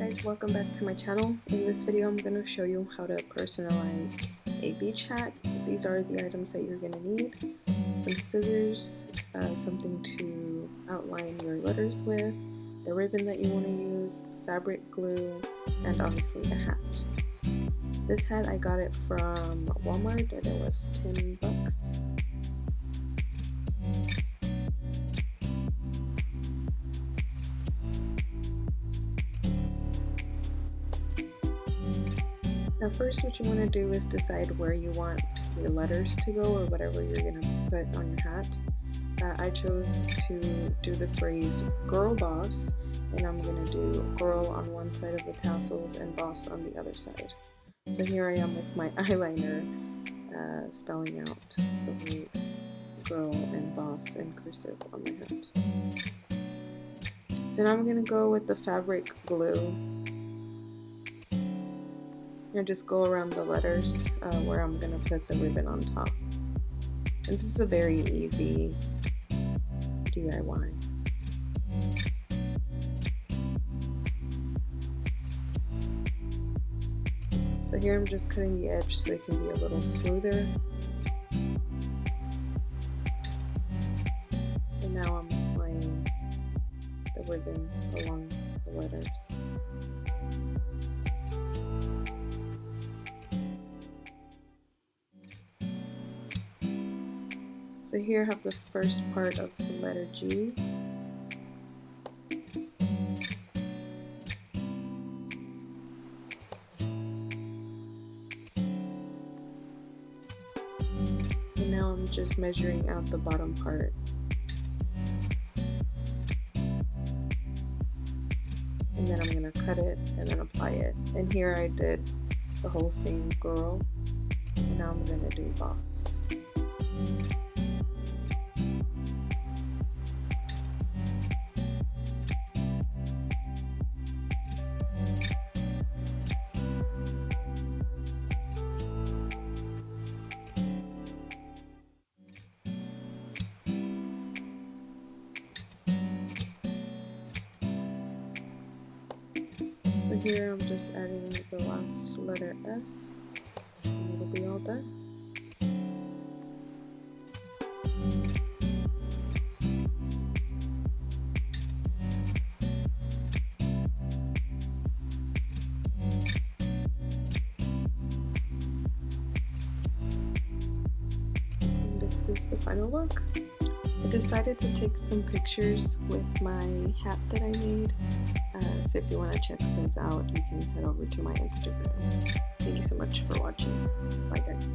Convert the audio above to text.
guys, welcome back to my channel. In this video I'm going to show you how to personalize a beach hat. These are the items that you're going to need. Some scissors, something to outline your letters with, the ribbon that you want to use, fabric glue, and obviously a hat. This hat I got it from Walmart and it was 10 bucks. Now first what you want to do is decide where you want your letters to go or whatever you're going to put on your hat. I chose to do the phrase girl boss, and I'm going to do girl on one side of the tassels and boss on the other side. So here I am with my eyeliner spelling out the word girl and boss in cursive on my hat. So now I'm going to go with the fabric glue. And just go around the letters where I'm going to put the ribbon on top. And this is a very easy DIY. So here I'm just cutting the edge so it can be a little smoother. And now I'm applying the ribbon along the letters. So here I have the first part of the letter G. And now I'm just measuring out the bottom part. And then I'm going to cut it and then apply it. And here I did the whole thing girl. And now I'm going to do boss. So here I'm just adding the last letter S, and it'll be all done. And this is the final look. I decided to take some pictures with my hat that I made. So if you want to check those out, you can head over to my Instagram. Thank you so much for watching. Bye guys.